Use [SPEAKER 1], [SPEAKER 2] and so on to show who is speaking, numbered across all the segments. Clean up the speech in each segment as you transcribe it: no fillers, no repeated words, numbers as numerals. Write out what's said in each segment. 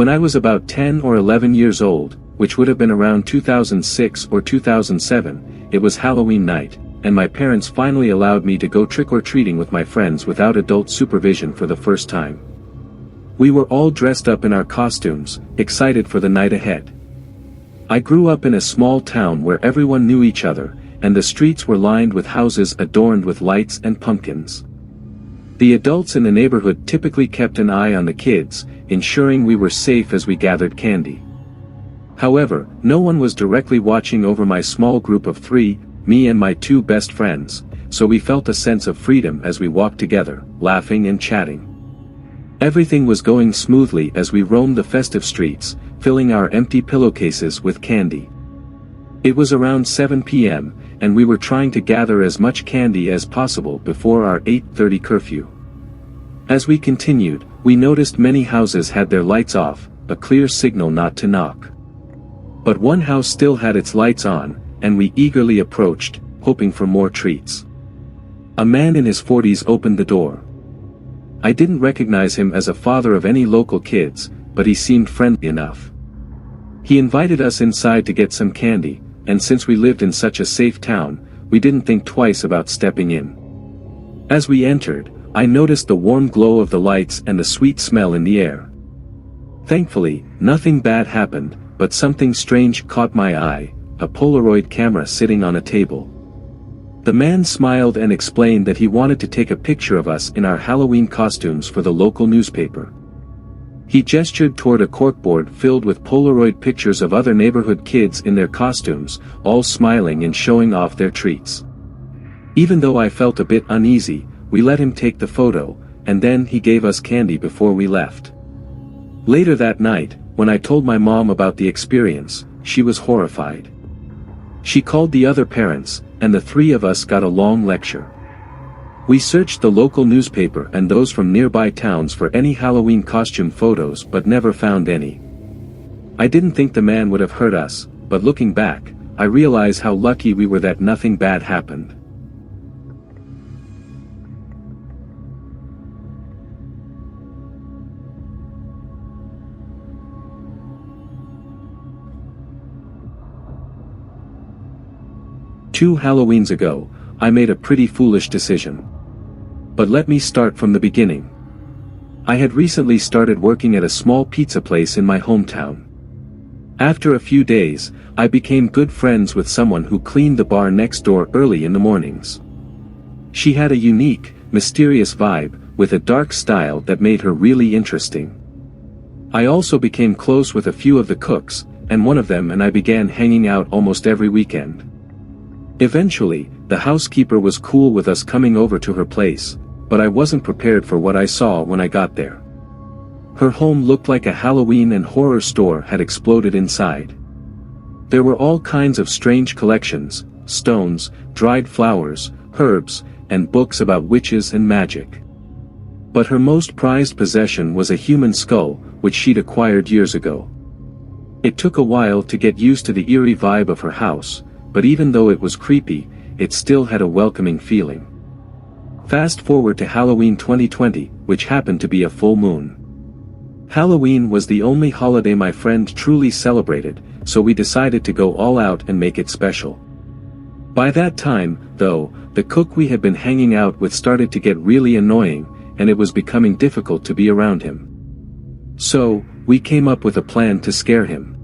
[SPEAKER 1] When I was about 10 or 11 years old, which would have been around 2006 or 2007, it was Halloween night, and my parents finally allowed me to go trick-or-treating with my friends without adult supervision for the first time. We were all dressed up in our costumes, excited for the night ahead. I grew up in a small town where everyone knew each other, and the streets were lined with houses adorned with lights and pumpkins. The adults in the neighborhood typically kept an eye on the kids, ensuring we were safe as we gathered candy. However, no one was directly watching over my small group of 3, me and my 2 best friends, so we felt a sense of freedom as we walked together, laughing and chatting. Everything was going smoothly as we roamed the festive streets, filling our empty pillowcases with candy. It was around 7 p.m., and we were trying to gather as much candy as possible before our 8:30 curfew. As we continued, we noticed many houses had their lights off, a clear signal not to knock. But one house still had its lights on, and we eagerly approached, hoping for more treats. A man in his 40s opened the door. I didn't recognize him as a father of any local kids, but he seemed friendly enough. He invited us inside to get some candy, and since we lived in such a safe town, we didn't think twice about stepping in. As we entered, I noticed the warm glow of the lights and the sweet smell in the air. Thankfully, nothing bad happened, but something strange caught my eye, a Polaroid camera sitting on a table. The man smiled and explained that he wanted to take a picture of us in our Halloween costumes for the local newspaper. He gestured toward a corkboard filled with Polaroid pictures of other neighborhood kids in their costumes, all smiling and showing off their treats. Even though I felt a bit uneasy, we let him take the photo, and then he gave us candy before we left. Later that night, when I told my mom about the experience, she was horrified. She called the other parents, and the 3 of us got a long lecture. We searched the local newspaper and those from nearby towns for any Halloween costume photos but never found any. I didn't think the man would have hurt us, but looking back, I realize how lucky we were that nothing bad happened. Two Halloweens ago, I made a pretty foolish decision. But let me start from the beginning. I had recently started working at a small pizza place in my hometown. After a few days, I became good friends with someone who cleaned the bar next door early in the mornings. She had a unique, mysterious vibe, with a dark style that made her really interesting. I also became close with a few of the cooks, and one of them and I began hanging out almost every weekend. Eventually, the housekeeper was cool with us coming over to her place, but I wasn't prepared for what I saw when I got there. Her home looked like a Halloween and horror store had exploded inside. There were all kinds of strange collections, stones, dried flowers, herbs, and books about witches and magic. But her most prized possession was a human skull, which she'd acquired years ago. It took a while to get used to the eerie vibe of her house, but even though it was creepy, it still had a welcoming feeling. Fast forward to Halloween 2020, which happened to be a full moon. Halloween was the only holiday my friend truly celebrated, so we decided to go all out and make it special. By that time, though, the cook we had been hanging out with started to get really annoying, and it was becoming difficult to be around him. So, we came up with a plan to scare him.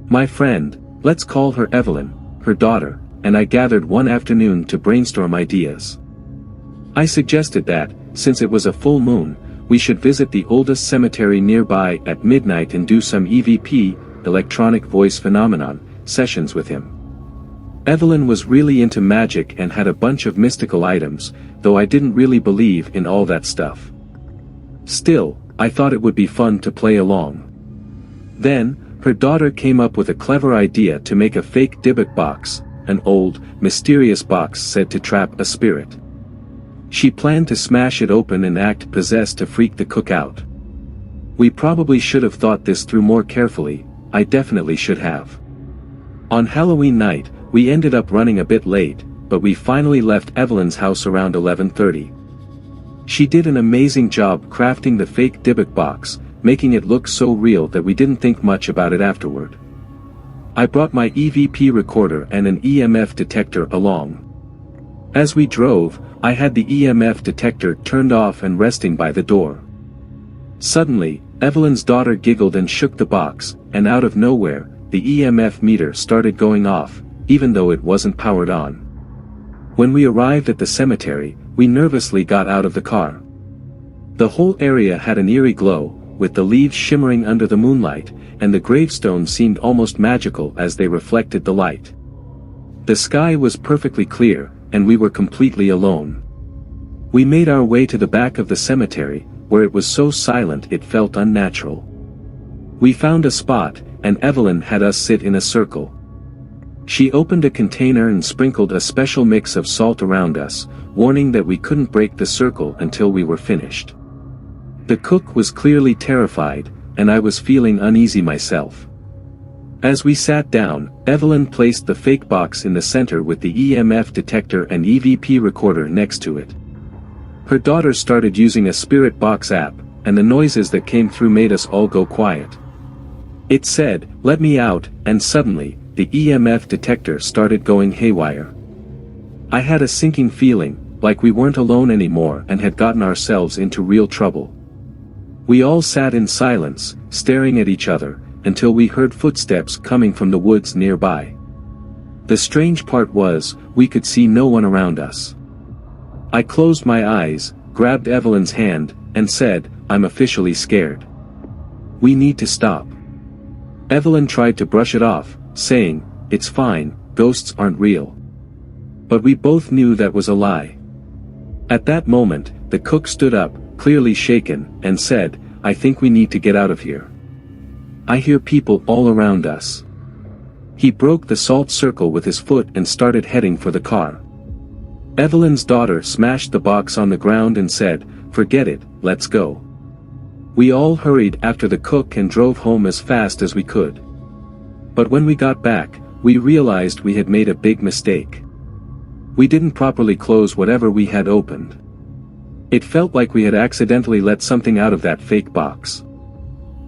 [SPEAKER 1] My friend, let's call her Evelyn, her daughter, and I gathered one afternoon to brainstorm ideas. I suggested that, since it was a full moon, we should visit the oldest cemetery nearby at midnight and do some EVP, electronic voice phenomenon, sessions with him. Evelyn was really into magic and had a bunch of mystical items, though I didn't really believe in all that stuff. Still, I thought it would be fun to play along. Then, her daughter came up with a clever idea to make a fake Dybbuk box, an old, mysterious box said to trap a spirit. She planned to smash it open and act possessed to freak the cook out. We probably should have thought this through more carefully, I definitely should have. On Halloween night, we ended up running a bit late, but we finally left Evelyn's house around 11:30. She did an amazing job crafting the fake Dybbuk box, making it look so real that we didn't think much about it afterward. I brought my EVP recorder and an EMF detector along. As we drove, I had the EMF detector turned off and resting by the door. Suddenly, Evelyn's daughter giggled and shook the box, and out of nowhere, the EMF meter started going off, even though it wasn't powered on. When we arrived at the cemetery, we nervously got out of the car. The whole area had an eerie glow, with the leaves shimmering under the moonlight, and the gravestones seemed almost magical as they reflected the light. The sky was perfectly clear, and we were completely alone. We made our way to the back of the cemetery, where it was so silent it felt unnatural. We found a spot, and Evelyn had us sit in a circle. She opened a container and sprinkled a special mix of salt around us, warning that we couldn't break the circle until we were finished. The cook was clearly terrified, and I was feeling uneasy myself. As we sat down, Evelyn placed the fake box in the center with the EMF detector and EVP recorder next to it. Her daughter started using a spirit box app, and the noises that came through made us all go quiet. It said, "Let me out," and suddenly, the EMF detector started going haywire. I had a sinking feeling, like we weren't alone anymore and had gotten ourselves into real trouble. We all sat in silence, staring at each other, until we heard footsteps coming from the woods nearby. The strange part was, we could see no one around us. I closed my eyes, grabbed Evelyn's hand, and said, "I'm officially scared. We need to stop." Evelyn tried to brush it off, saying, "It's fine, ghosts aren't real." But we both knew that was a lie. At that moment, the cook stood up, clearly shaken, and said, "I think we need to get out of here. I hear people all around us." He broke the salt circle with his foot and started heading for the car. Evelyn's daughter smashed the box on the ground and said, "Forget it, let's go." We all hurried after the cook and drove home as fast as we could. But when we got back, we realized we had made a big mistake. We didn't properly close whatever we had opened. It felt like we had accidentally let something out of that fake box.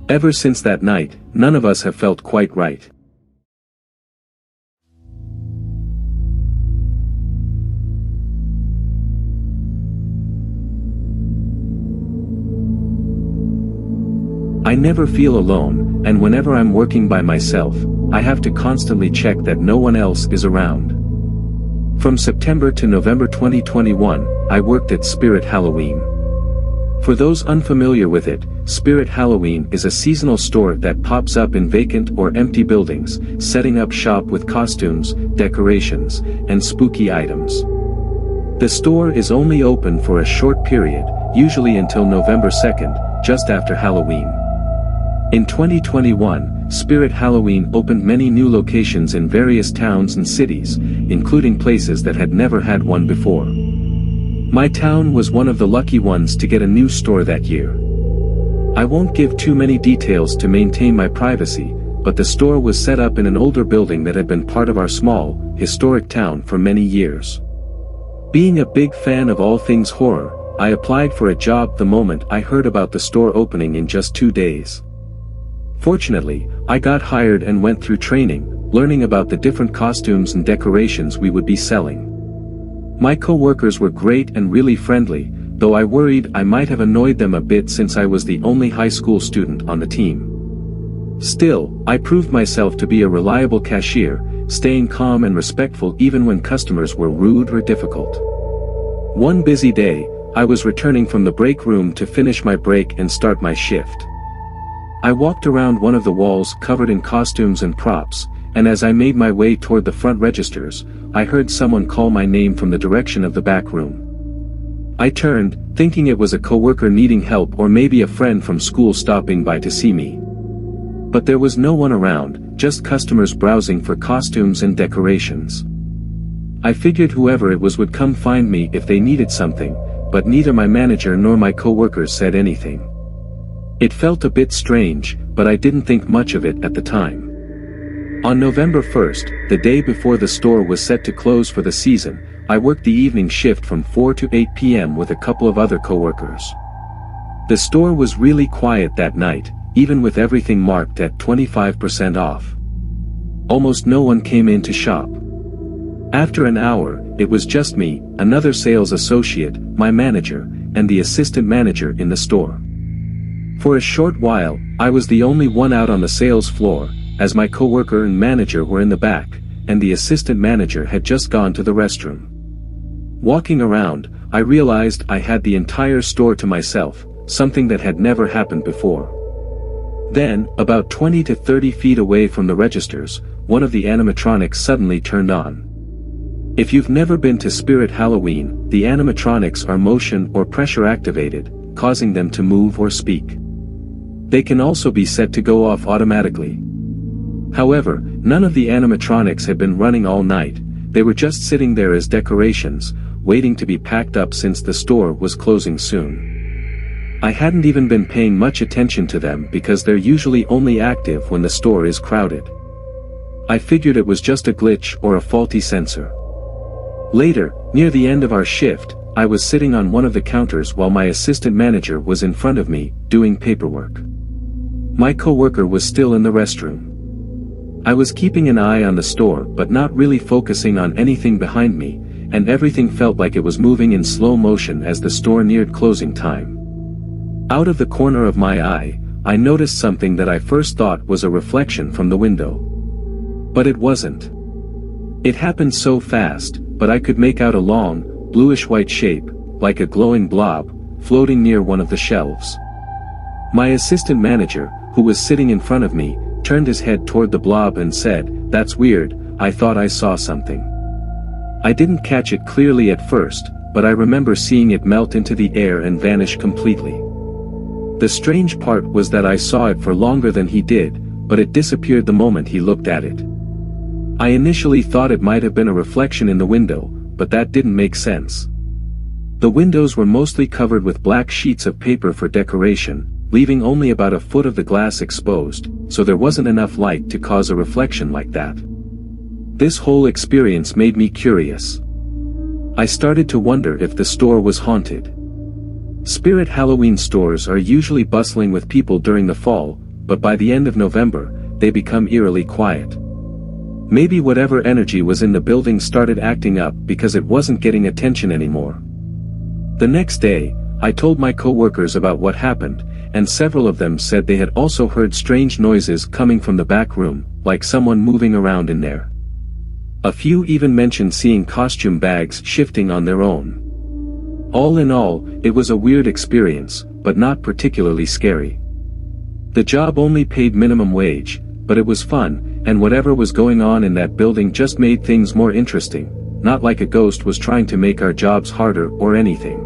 [SPEAKER 1] Ever since that night, none of us have felt quite right. I never feel alone, and whenever I'm working by myself, I have to constantly check that no one else is around. From September to November 2021, I worked at Spirit Halloween. For those unfamiliar with it, Spirit Halloween is a seasonal store that pops up in vacant or empty buildings, setting up shop with costumes, decorations, and spooky items. The store is only open for a short period, usually until November 2nd, just after Halloween. In 2021, Spirit Halloween opened many new locations in various towns and cities, including places that had never had one before. My town was one of the lucky ones to get a new store that year. I won't give too many details to maintain my privacy, but the store was set up in an older building that had been part of our small, historic town for many years. Being a big fan of all things horror, I applied for a job the moment I heard about the store opening in just 2 days. Fortunately, I got hired and went through training, learning about the different costumes and decorations we would be selling. My co-workers were great and really friendly, though I worried I might have annoyed them a bit since I was the only high school student on the team. Still, I proved myself to be a reliable cashier, staying calm and respectful even when customers were rude or difficult. One busy day, I was returning from the break room to finish my break and start my shift. I walked around one of the walls covered in costumes and props, and as I made my way toward the front registers, I heard someone call my name from the direction of the back room. I turned, thinking it was a coworker needing help or maybe a friend from school stopping by to see me. But there was no one around, just customers browsing for costumes and decorations. I figured whoever it was would come find me if they needed something, but neither my manager nor my coworkers said anything. It felt a bit strange, but I didn't think much of it at the time. On November 1st, the day before the store was set to close for the season, I worked the evening shift from 4 to 8 p.m. with a couple of other coworkers. The store was really quiet that night, even with everything marked at 25% off. Almost no one came in to shop. After an hour, it was just me, another sales associate, my manager, and the assistant manager in the store. For a short while, I was the only one out on the sales floor, as my coworker and manager were in the back, and the assistant manager had just gone to the restroom. Walking around, I realized I had the entire store to myself, something that had never happened before. Then, about 20 to 30 feet away from the registers, one of the animatronics suddenly turned on. If you've never been to Spirit Halloween, the animatronics are motion or pressure activated, causing them to move or speak. They can also be set to go off automatically. However, none of the animatronics had been running all night, they were just sitting there as decorations, waiting to be packed up since the store was closing soon. I hadn't even been paying much attention to them because they're usually only active when the store is crowded. I figured it was just a glitch or a faulty sensor. Later, near the end of our shift, I was sitting on one of the counters while my assistant manager was in front of me, doing paperwork. My coworker was still in the restroom. I was keeping an eye on the store but not really focusing on anything behind me, and everything felt like it was moving in slow motion as the store neared closing time. Out of the corner of my eye, I noticed something that I first thought was a reflection from the window. But it wasn't. It happened so fast, but I could make out a long, bluish-white shape, like a glowing blob, floating near one of the shelves. My assistant manager, who was sitting in front of me, turned his head toward the blob and said, "That's weird, I thought I saw something." I didn't catch it clearly at first, but I remember seeing it melt into the air and vanish completely. The strange part was that I saw it for longer than he did, but it disappeared the moment he looked at it. I initially thought it might have been a reflection in the window, but that didn't make sense. The windows were mostly covered with black sheets of paper for decoration, leaving only about a foot of the glass exposed, so there wasn't enough light to cause a reflection like that. This whole experience made me curious. I started to wonder if the store was haunted. Spirit Halloween stores are usually bustling with people during the fall, but by the end of November, they become eerily quiet. Maybe whatever energy was in the building started acting up because it wasn't getting attention anymore. The next day, I told my coworkers about what happened, and several of them said they had also heard strange noises coming from the back room, like someone moving around in there. A few even mentioned seeing costume bags shifting on their own. All in all, it was a weird experience, but not particularly scary. The job only paid minimum wage, but it was fun, and whatever was going on in that building just made things more interesting, not like a ghost was trying to make our jobs harder or anything.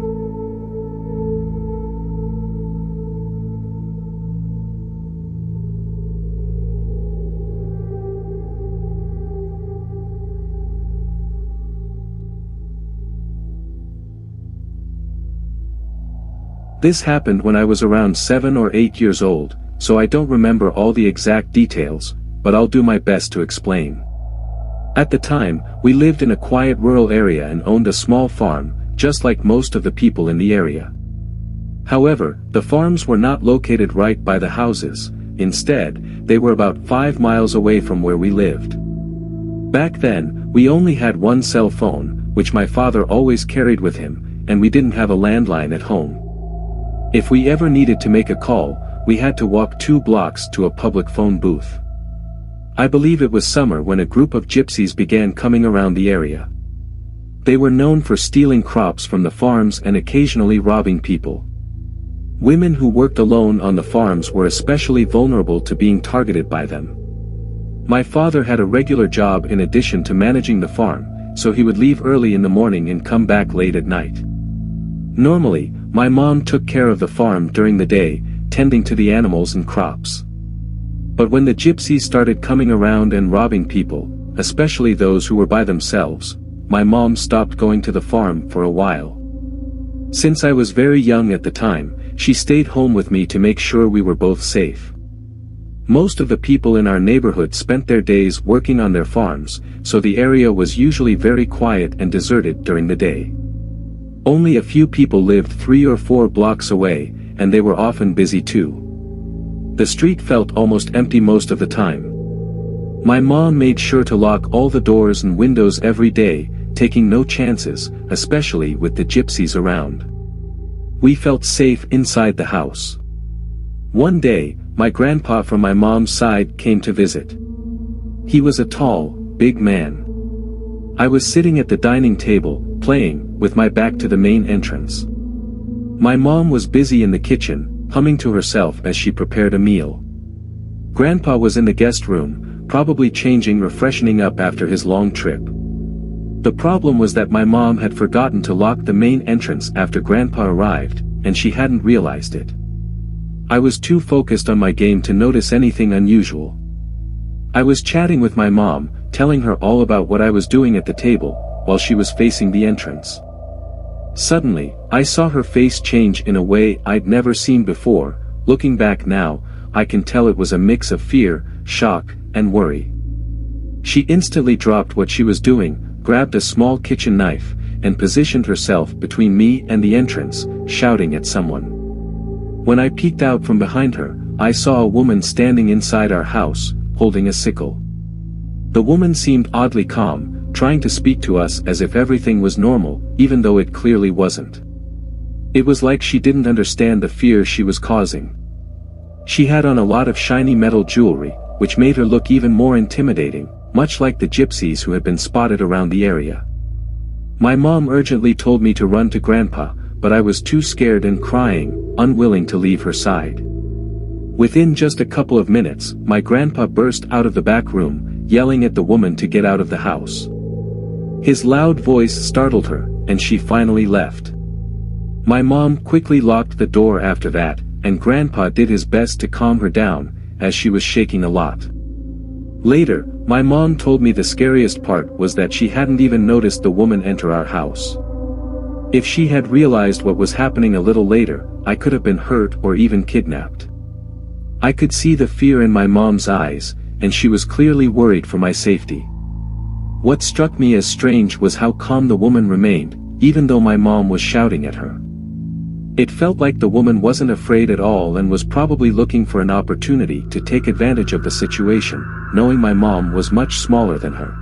[SPEAKER 1] This happened when I was around 7 or 8 years old, so I don't remember all the exact details, but I'll do my best to explain. At the time, we lived in a quiet rural area and owned a small farm, just like most of the people in the area. However, the farms were not located right by the houses, instead, they were about 5 miles away from where we lived. Back then, we only had one cell phone, which my father always carried with him, and we didn't have a landline at home. If we ever needed to make a call, we had to walk 2 blocks to a public phone booth. I believe it was summer when a group of gypsies began coming around the area. They were known for stealing crops from the farms and occasionally robbing people. Women who worked alone on the farms were especially vulnerable to being targeted by them. My father had a regular job in addition to managing the farm, so he would leave early in the morning and come back late at night. Normally, my mom took care of the farm during the day, tending to the animals and crops. But when the gypsies started coming around and robbing people, especially those who were by themselves, my mom stopped going to the farm for a while. Since I was very young at the time, she stayed home with me to make sure we were both safe. Most of the people in our neighborhood spent their days working on their farms, so the area was usually very quiet and deserted during the day. Only a few people lived 3 or 4 blocks away, and they were often busy too. The street felt almost empty most of the time. My mom made sure to lock all the doors and windows every day, taking no chances, especially with the gypsies around. We felt safe inside the house. One day, my grandpa from my mom's side came to visit. He was a tall, big man. I was sitting at the dining table, playing, with my back to the main entrance. My mom was busy in the kitchen, humming to herself as she prepared a meal. Grandpa was in the guest room, probably changing or freshening up after his long trip. The problem was that my mom had forgotten to lock the main entrance after Grandpa arrived, and she hadn't realized it. I was too focused on my game to notice anything unusual. I was chatting with my mom, telling her all about what I was doing at the table, while she was facing the entrance. Suddenly, I saw her face change in a way I'd never seen before. Looking back now, I can tell it was a mix of fear, shock, and worry. She instantly dropped what she was doing, grabbed a small kitchen knife, and positioned herself between me and the entrance, shouting at someone. When I peeked out from behind her, I saw a woman standing inside our house, holding a sickle. The woman seemed oddly calm, trying to speak to us as if everything was normal, even though it clearly wasn't. It was like she didn't understand the fear she was causing. She had on a lot of shiny metal jewelry, which made her look even more intimidating, much like the gypsies who had been spotted around the area. My mom urgently told me to run to Grandpa, but I was too scared and crying, unwilling to leave her side. Within just a couple of minutes, my grandpa burst out of the back room, yelling at the woman to get out of the house. His loud voice startled her, and she finally left. My mom quickly locked the door after that, and Grandpa did his best to calm her down, as she was shaking a lot. Later, my mom told me the scariest part was that she hadn't even noticed the woman enter our house. If she had realized what was happening a little later, I could have been hurt or even kidnapped. I could see the fear in my mom's eyes, and she was clearly worried for my safety. What struck me as strange was how calm the woman remained, even though my mom was shouting at her. It felt like the woman wasn't afraid at all and was probably looking for an opportunity to take advantage of the situation, knowing my mom was much smaller than her.